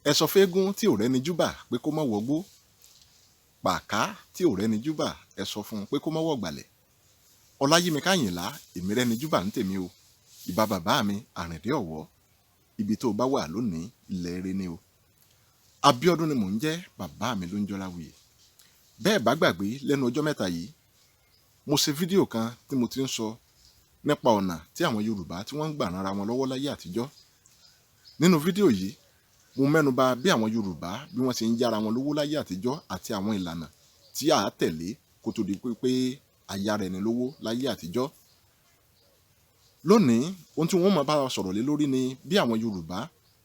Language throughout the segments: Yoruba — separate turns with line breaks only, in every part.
ẹ sọ fẹ́gún tí ò rẹ́ni júbà pé kó má wọgbó, pàká tí ò rẹ́ni júbà ẹ sọ fún un pé kó má wọ̀gbàlẹ̀. Ọláyímiká Àyìnlá èmi rẹ́ni júbà ń tèmi o, ìbà bàbá mi Àrìndé Ọ̀wọ́, ibi tó bá wà lónìí ilẹ̀ ire ni o. Abíọ́dún ni mò ń jẹ́, bàbá mi ló ń jọ́ Láwuyè. Bẹ́ẹ̀ bá gbàgbé lẹ́nu ọjọ́ mẹ́ta yìí mo ṣe fídíò kan tí mo ti ń sọ nípa ọ̀nà tí àwọn Yorùbá tí wọ́n ń gbà ranra wọn lọ́wọ́ láyé àtijọ́. Nínú fídíò yìí mo mẹ́nuba bí àwọn Yorùbá bí wọ́n ṣe ń yára wọn lówó láyé àtijọ́ àti àwọn ìlànà tí a tẹ̀lé kó tó di pé a yára ẹni lówó láyé àtijọ́. Lónìí ohun tí wọ́n máa bá wa sọ̀rọ̀ lé lórí ni bí àwọn Yorùbá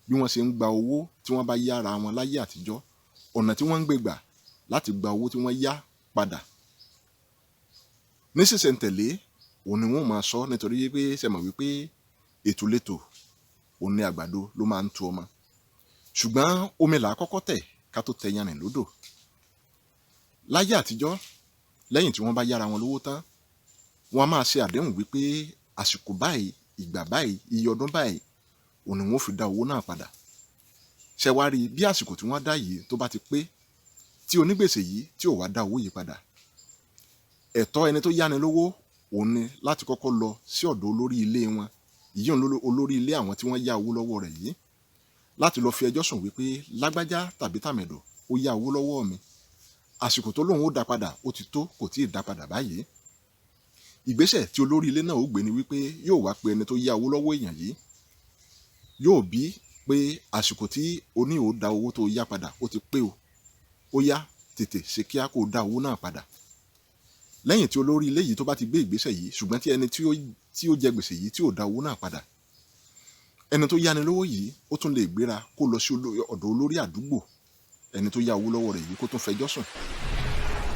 bí wọ́n ṣe ń gba owó tí wọ́n bá yára wọn láyé àtijọ́, ọ̀nà tí wọ́n ń gbé gbà láti gba owó tí wọ́n yá padà. Ní sísẹ̀ntẹ̀lé òun ni wọ́n máa sọ nítorí pé ṣe mọ̀ wípé ètò létò òun ni àgbàdo ló máa ń tu ọmọ. Ṣùgbọ́n omi là á kọ́kọ́ tẹ̀ ká tó tẹ yanrìn lódò. Láyé àtijọ́ lẹ́yìn tí wọ́n bá yára wọn lówó tán, wọ́n á máa ṣe àdéhùn wípé àsìkò báyìí, ìgbà báyìí, iye ọdún báyìí òun ni wọ́n fi dá owó náà padà. Ṣé wá rí bí àsìkò tí wọ́n dá yìí tó bá ti pé tí onígbèsè yìí tí ò wá dá owó yìí padà, ẹ̀tọ́ ẹni tó yáni lówó òun ni láti kọ́kọ́ lọ sí ọ̀dọ̀ olórí ilé wọn, ìyí olórí ilé àwọn tí wọ́n yá owó lọ́wọ́ rẹ̀ yìí, láti lọ fi ẹjọ́ sùn wípé lágbájá tàbí tàmẹ̀dọ̀ ó yá owó lọ́wọ́ mi, àsìkò tó lóun ó dá padà ó ti tó, kò tí ì dá padà báyìí. Ìgbésẹ̀ tí olórí ilé náà ó gbé ni wípé yóò wá pe ẹni tó yá owó lọ́wọ́ èèyàn yìí, yóò bí pé àsìkò tí oní ò dá owó tó yá padà ó ti pé o, ó yá tètè ṣe kíá kó dá owó náà padà. Lẹ́yìn tí olórí ilé yìí tó bá ti gbé ìgbésẹ̀ yìí, ṣùgbọ́n tí ẹni tí ó jẹ gbèsè yìí tí ò dá owó náà padà, ẹni tó yáni lówó yìí ó tún lè gbéra kó lọ sí ọ̀dọ̀ olórí àdúgbò ẹni tó yá owó lọ́wọ́ rẹ̀ yìí kó tún fẹjọ́ sùn.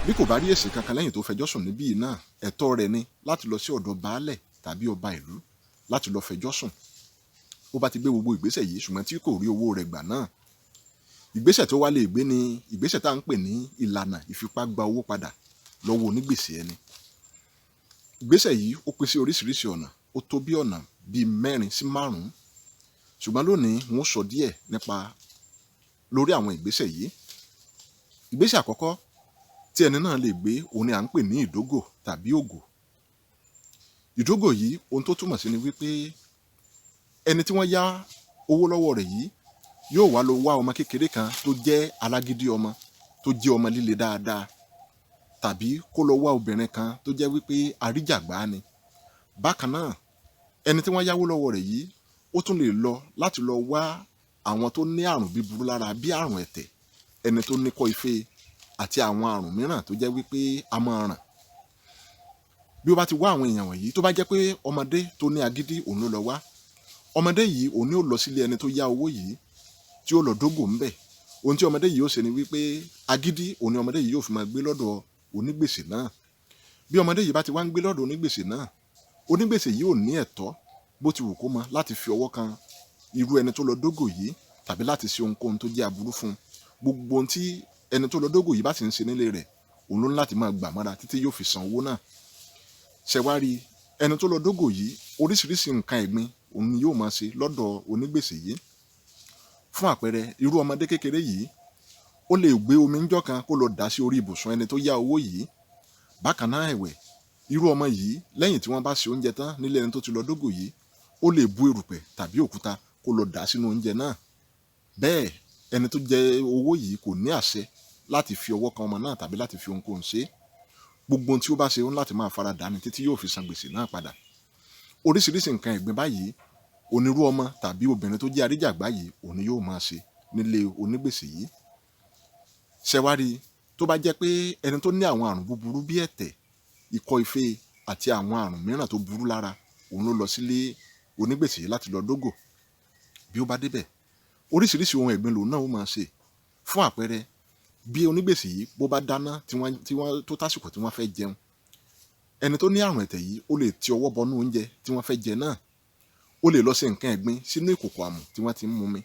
Bí kò bá rí èsì kankan lẹ́yìn tó fẹjọ́ sùn níbí náà, ẹ̀tọ́ rẹ̀ ni láti lọ sí ọ̀dọ̀ baálẹ̀ tàbí ọba ìlú láti lọ fẹjọ́ sùn. Ó bá ti gbé gbogbo ìgbésẹ̀ yìí ṣùgbọ́n tí kò rí owó rẹ̀ gbà náà, ìgbésẹ̀ tó wá lè gbé ni ìgbésẹ̀ tá à ń pè ní ìlànà ìfipá gba owó padà lọ́wọ́ onígbèsè ẹni. Ìgbésẹ̀ yìí ó pín sí oríṣiríṣi ọ̀nà, ó tó bí ọ̀nà bíi 4 sí 5, ṣùgbọ́n lónìí wọ́n sọ díẹ̀ nípa lórí àwọn ìgbésẹ̀ yìí. Ìgbésẹ̀ àkọ́kọ́ tí ẹni náà lè gbé òun ni à ń pè ní ìdógò tàbí ògò. Ìdógò yìí ohun tó túmọ̀ sí ni wípé ẹni tí wọ́n yá owó lọ́wọ́ rẹ̀ yìí yóò wá lọ wá ọmọ kékeré kan tó jẹ́ alágídí ọmọ, tó jẹ́ ọmọ líle dáadáa, tàbí kó lọ wá obìnrin kan tó jẹ́ wípé aríjàgbá ni. Bákan náà ẹni tí wọ́n yáwó lọ́wọ́ rẹ̀ yìí ó tún lè lọ láti lọ wá àwọn tó ní àrùn búburú lára bí àrùn ẹ̀tẹ̀, ẹni tó ní kọ́ ife àti àwọn àrùn mìíràn tó jẹ́ wípé a máa ràn. Bí ó bá ti wá àwọn èèyàn wọ̀nyí, tó bá jẹ́ pé ọmọdé tó ní agídí òun ló lọ wá, ọmọdé yìí òun ni ó lọ sílé ẹni tó yá owó yìí tí ó lọ dógò ńbẹ̀. Ohun tí ọmọdé yìí ó ṣe ni wípé agídí òun ni ọmọdé yìí yóò fi máa gbé lọ́dọ̀ onígbèsè náà. Bí ọmọdé yìí bá ti wá ń gbé lọ́dọ̀ onígbèsè náà, onígbèsè yìí ò ní ẹ̀tọ́ bó ti wù kó mọ láti fi ọwọ́ kan irú ẹni tó lọ dógò yìí tàbí láti ṣe ohunkóhun tó jẹ́ aburú fún un. Gbogbo ohun tí ẹni tó lọ dógò yìí bá sì ń ṣe nílé rẹ̀ òun ló ní láti máa gbà mọ́ra títí yóò fi san owó náà. Ṣé wá rí ẹni tó lọ dógò yìí oríṣiríṣi nǹkan ẹ̀gbin òun ni yóò máa ṣe lọ́dọ̀ onígbèsè yìí. Fún àpẹẹrẹ, irú ọmọdé kékeré yìí ó lè gbé omi ńjọ́ kan kó lọ dà sí orí ibùsùn ẹni tó yá owó yìí. Bákan náà ẹ̀wẹ̀, irú ọmọ yìí lẹ́yìn tí wọ́n bá ṣe oúnjẹ tán nílé ẹni tó ti lọ dógò yìí, ó lè bu erùpẹ̀ tàbí òkúta kó lọ dà sínú oúnjẹ náà. Bẹ́ẹ̀ ẹni tó jẹ owó yìí kò ní àṣẹ láti fi ọwọ́ kan ọmọ náà tàbí láti fi ohunkóhun ṣe. Gbogbo ohun tí ó bá ṣe ó ń láti máa fara dà ní títí yóò fi san gbèsè náà padà. Oríṣiríṣi nǹkan ẹ̀gbin báyìí onírú ọmọ tàbí obìnrin tó jẹ́ aríjàgbá yìí òun ni yóò máa ṣe nílé onígbèsè yìí. Ṣé wá rí tó bá jẹ́ pé ẹni tó ní àwọn àrùn búburú bí ẹ̀tẹ̀, ikọ́ ife àti àwọn àrùn mìíràn tó burú lára òun ló lọ sílé onígbèsè yìí láti lọ dógò. Bí ó bá débẹ̀, oríṣiríṣi ohun ẹ̀gbin lòun náà ó máa ṣe. Fún àpẹẹrẹ, bí onígbèsè yìí bó bá dáná tí wọ́n tó tásìkò tí wọ́n fẹ́ jẹun, ẹni tó ní àrùn ẹ̀tẹ̀ yìí ó lè ti ọwọ́ bọnú oúnjẹ tí wọ́n fẹ́ jẹ náà, ó lè lọ ṣe nǹkan ẹ̀gbin sínú ìkòkò àmù tí wọ́n ti ń mumi.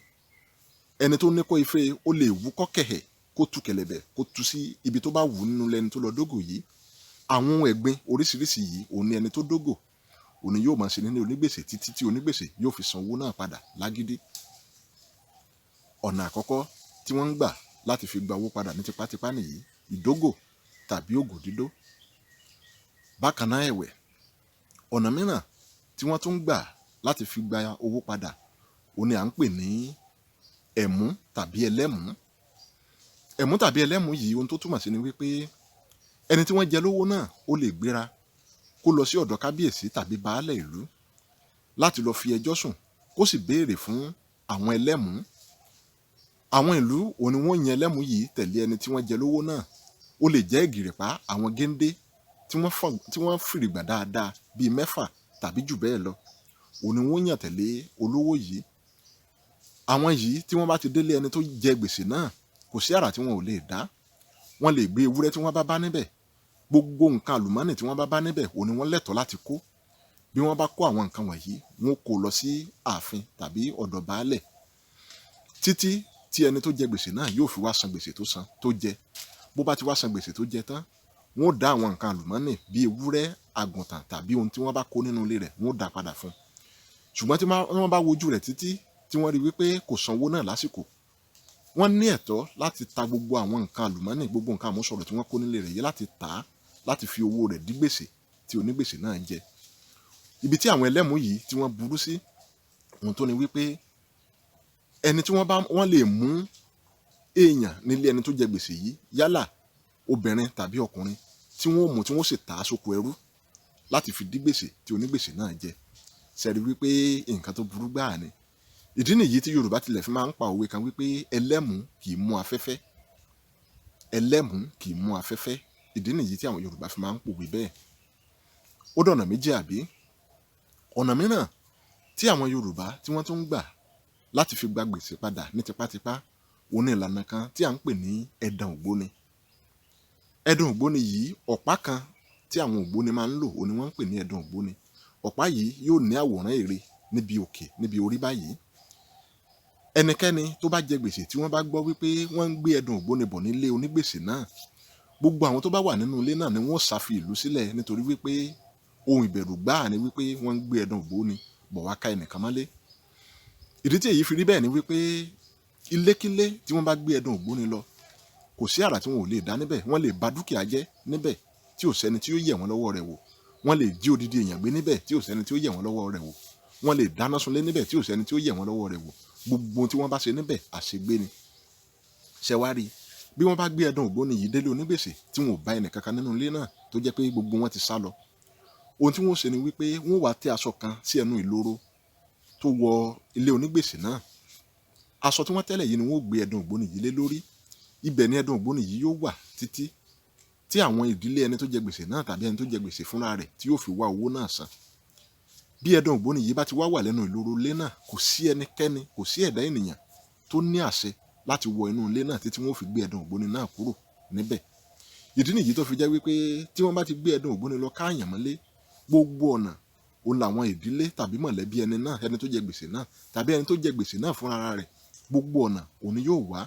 Ẹni tó ní kọ́ ife ó lè wú kọ́kẹ̀hẹ̀ kó tú kẹ̀lẹ̀bẹ̀ kó tú sí ibi tó bá wù nínú lẹ́ni tó lọ dógò yìí. Àwọn ohun ẹ̀gbin oríṣiríṣi yìí òun ni ẹni tó dógò òun ni yóò máa ṣe nínú onígbèsè títí tí onígbèsè yóò fi san owó náà padà lágídí. ọ̀nà àkọ́kọ́ tí wọ́n ń gbà láti fi gba owó padà ní tipátipá nìyí, ìdógò tàbí ògò dídó. Bákan náà ẹ̀wẹ̀, ọ̀nà mìíràn tí wọ́n tún ń gbà láti fi gba owó padà òun ni à ń pè ní ẹ̀mú tàbí ẹlẹ́mú. Ẹ̀mú tàbí ẹlẹ́mú yìí ohun tó túmọ̀ sí ni wípé ẹni tí wọ́n jẹ lówó náà ó lè gbéra kó lọ sí ọ̀dọ̀ kábíyèsí tàbí baálẹ̀ ìlú láti lọ fi ẹjọ́ sùn kó sì béèrè fún àwọn ẹlẹ́mú. Àwọn ìlú òun ni wọ́n yan ẹlẹ́mú yìí tẹ̀lé ẹni tí wọ́n jẹ lówó náà. Ó lè jẹ́ ìgìrìpá àwọn géńdé tí wọ́n fìrìgbà dáadáa bíi 6 tàbí jù bẹ́ẹ̀ lọ. Òun ni wọ́n yàn tẹ̀lé olówó yìí. Àwọn yìí tí wọ́n bá ti délé ẹni tó jẹ gbèsè náà, kò sí àrà tí wọn ò lè dá. Wọ́n lè gbé ewúrẹ́ tí wọ́n bá níbẹ̀. Gbogbo nǹkan àlùmọ́nì tí wọ́n bá níbẹ̀ òun ni wọ́n lẹ́tọ̀ọ́ láti kó. Bí wọ́n bá kó àwọn nǹkan wọ̀nyí, wọ́n kó lọ sí ààfin tàbí ọ̀dọ̀ baálẹ̀ títí tí ẹni tó jẹ gbèsè náà yóò fi wá san gbèsè tó jẹ. Bó bá ti wá san gbèsè tó jẹ tán, wọ́n ó dá àwọn nǹkan àlùmọ́nì bíi ewúrẹ́, àgùntàn tàbí ohun tí wọ́n bá kó nínú ilé rẹ̀, wọ́n ó dá padà fún un. Ṣùgbọ́n tí wọ́n bá wojú rẹ̀ títí tí wọ́n rí wípé kò sanwó náà lásìkò, wọ́n ní ẹ̀tọ́ láti ta gbogbo àwọn nǹkan àlùmọ́nì, gbogbo nǹkan àmúṣọrọ̀ tí wọ́n kó nílé rẹ̀ yìí láti tà á láti fi owó rẹ̀ dí gbèsè tí onígbèsè náà jẹ. Ibi tí àwọn ẹlẹ́mú yìí tí wọ́n burú sí ohun tó ni wípé ẹni tí wọ́n lè mú èèyàn nílé ẹni tó jẹ gbèsè yìí, yálà obìnrin tàbí ọkùnrin, tí wọ́n mú tí wọ́n sì tà á sóko ẹrú láti fi dí gbèsè tí onígbèsè náà jẹ. Ṣẹ̀rí wípé nǹkan tó burú gbáà ni. Ìdí nìyí tí Yorùbá tilẹ̀ fi máa ń pa òwe kan wípé ẹlẹ́mú kì í mú afẹ́fẹ́. Ẹlẹ́mú kì í mú afẹ́fẹ́. Ìdí nìyí tí àwọn Yorùbá fi máa ń pòwe bẹ́ẹ̀. Ó dọ̀nà méjì àbí? Ọ̀nà mìíràn tí àwọn Yorùbá tí wọ́n tún ń gbà láti fi gba gbèsè padà ní tipátipá òun ni ìlànà kan tí à ń pè ní ẹ̀dàn ògbóni. Ẹ̀dàn ògbóni yìí, ọ̀pá kan tí àwọn ògbóni máa ń lò òun ni wọ́n ń pè ní ẹ̀dàn ògbóni. Ọ̀pá yìí yóò ní àwòrán ère níbi òkè, níbi orí báyìí. Ẹnikẹ́ni tó bá jẹ gbèsè tí wọ́n bá gbọ́ wípé wọ́n ń gbé ẹ̀dàn ògbóni bọ̀ nílé onígbèsè náà, gbogbo àwọn tó bá wà nínú ilé náà ni wọ́n ṣàfi ìlú sílẹ̀, nítorí wípé ohun ìbẹ̀rù gbáà ni wípé wọ́n ń gbé ẹ̀dàn ògbóni bọ̀ wá ká ẹnìkan mọ́lé. Ìdí tí èyí fi rí bẹ́ẹ̀ ni wípé ilékílé tí wọ́n bá gbé ẹ̀dàn ògbóni lọ, kò sí àrà tí wọn ò lè dá níbẹ̀. Wọ́n lè ba dúkìá jẹ́ níbẹ̀ tí ò sẹ́ni tí ó yẹ̀ wọ́n lọ́wọ́ rẹ̀ wò. Wọ́n lè jí odidi èèyàn gbé níbẹ̀ tí ò sẹ́ni tí ó yẹ̀ wọ́n lọ́wọ́ rẹ̀ wò. Wọ́n lè dáná sunlé níbẹ̀ tí ò sẹ́ni tí ó yẹ̀ wọ́n lọ́wọ́ rẹ̀ wò. Gbogbo ohun tí wọ́n bá ṣe níbẹ̀ àṣegbé ni. Ṣẹ̀wárí bí wọ́n bá gbé ẹ̀dàn ògbóni yìí délé onígbèsè tí wọn ò bá ẹnì kankan nínú ilé náà, tó jẹ́ pé gbogbo wọn ti sá lọ, ohun tí wọ́n ṣe ni wípé wọ́n wá tẹ́ aṣọ kan sí ẹnu ìloro tó wọ ilé onígbèsè náà. Aṣọ tí wọ́n tẹ́lẹ̀ yìí ni wọ́n gbé ẹ̀dàn ògbóni yìí lé lórí. Ibẹ̀ ni ẹ̀dàn ògbóni yìí yóò wà títí tí àwọn ìdílé ẹni tó jẹ gbèsè náà tàbí ẹni tó jẹ gbèsè fúnra rẹ̀ tí yóò fi wá owó náà san. Bí ẹ̀dàn ògbóni yìí bá ti wà lẹ́nu ìloro ilé náà, kò sí ẹnikẹ́ni, kò sí ẹ̀dá ènìyàn tó ní àṣẹ láti wọ inú ilé náà títí wọ́n fi gbé ẹ̀dàn ògbóni náà kúrò níbẹ̀. Ìdí nìyí tó fi jẹ́ wípé tí wọ́n bá ti gbé ẹ̀dàn ògbóni lọ káàyàn mọ́lé, gbogbo ọ̀nà òun làwọn ìdílé tàbí mọ̀lẹ́bí ẹni náà, ẹni tó jẹ gbèsè náà tàbí ẹni tó jẹ gbèsè náà fúnra rẹ̀, gbogbo ọ̀nà òun ni yóò wá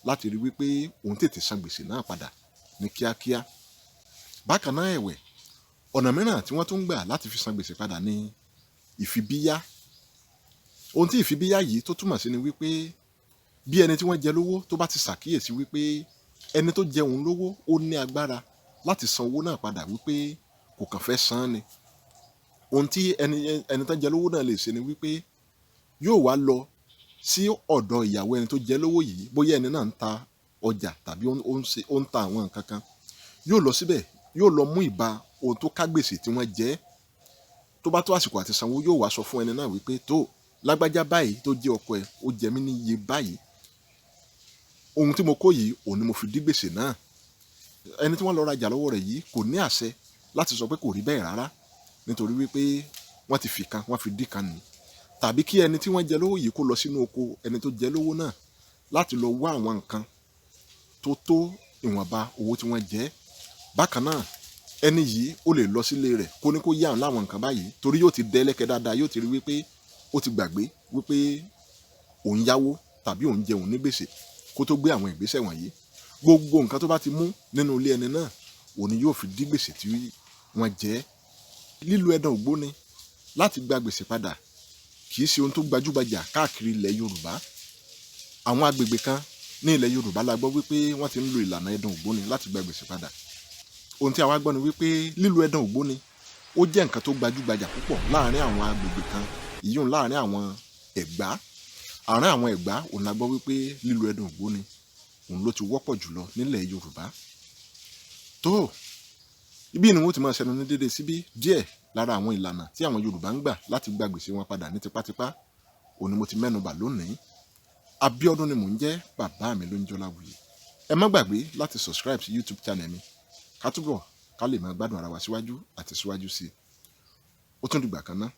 láti rí wípé òun tètè san gbèsè náà padà ní kíákíá. Bákan náà ẹ̀wẹ̀, ọ̀nà mìíràn tí wọ́n tún ń gbà láti fi san gbèsè padà ní ìfibíyá. Ohun tí ìfibíyá yìí tó túmọ̀ sí ni wípé bí ẹni tí wọ́n jẹ lówó tó bá ti ṣàkíyèsí wípé ẹni tó jẹ òun lówó ó ní agbára láti san owó náà padà, wípé kò kàn fẹ́ san ni. Ohun tí ẹni tó jẹ lówó náà lè ṣe ni wípé yóò wá lọ sí ọ̀dọ̀ ìyàwó ẹni tó jẹ lówó yìí, bóyá ẹni náà ń ta ọjà tàbí ó ń ta àwọn nǹkan kan. Yóò lọ síbẹ̀, yóò lọ mú ìbá ohun tó ká gbèsè tí wọ́n jẹ. Tó bá tó àsìkò àti sanwó, yóò wá sọ fún ẹni náà wípé tó lágbájá báyìí tó jẹ́ ọkọ ẹ̀, ó jẹ mí ní iye báyìí. Ohun tí mo kó yìí òun ni mo fi dí gbèsè náà. Ẹni tí wọ́n lọ rajà lọ́wọ́ rẹ̀ yìí kò ní àṣẹ láti sọ pé kò rí bẹ́ẹ̀ rárá, nítorí wípé wọ́n ti fi kan, wọ́n fi dí kan nì. Tàbí kí ẹni tí wọ́n jẹ lówó yìí kó lọ sínú oko ẹni tó jẹ lówó náà láti lọ wá àwọn nǹkan tó tó ìwọ̀nba owó tí wọ́n jẹ. Bákan náà ẹni yìí ó lè lọ sílé rẹ̀ kó ní kó yá òun láwọn nǹkan báyìí, torí yóò ti dẹ́lẹ́kẹ́ dáadáa, yóò ti rí wípé ó ti gbàgbé wípé òun yáwó tàbí òun jẹ òun ní gbèsè kó tó gbé àwọn ìgbésẹ̀ wọ̀nyí. Gbogbo nǹkan tó bá ti mú nínú ilé ẹni náà òun ni yóò fi dí gbèsè tí wọ́n jẹ. Lílo ẹ̀dàn ògbóni láti gba gbèsè padà kì í ṣe ohun tó gbajúgbajà káàkiri ilẹ̀ Yorùbá. àwọn agbègbè kan ní ilẹ̀ Yorùbá la gbọ́ wípé wọ́n ti ń lo ìlànà ẹdun ògbóni láti gba gbèsè padà. Ohun tí a wá gbọ́ ni wípé lílo ẹdun ògbóni ó jẹ́ nǹkan tó gbajúgbajà púpọ̀ láàárín àwọn agbègbè kan, ìyún láàárín àwọn Ẹ̀gbá. Àárín àwọn Ẹ̀gbá òun la gbọ́ wípé lílo ẹdun ògbóni òun ló ti wọ́pọ̀ jùlọ nílẹ̀ Yorùbá. Tó ibí ni wọ́n ti máa ṣẹnu ní dédé síbí díẹ̀ lára àwọn ìlànà tí àwọn Yorùbá ń gbà láti gba gbèsè wọn padà ní tipátipá òun ni mo ti mẹ́nubà lónìí. Abíọ́dún ni mò ń jẹ́, bàbá mi ló ń jọláwuyì. Ẹ má gbàgbé láti subscribe sí YouTube channel mi ká lè máa gbádùn ara wa síwájú àti síwájú sí i. Ó tún dìgbà kan náà.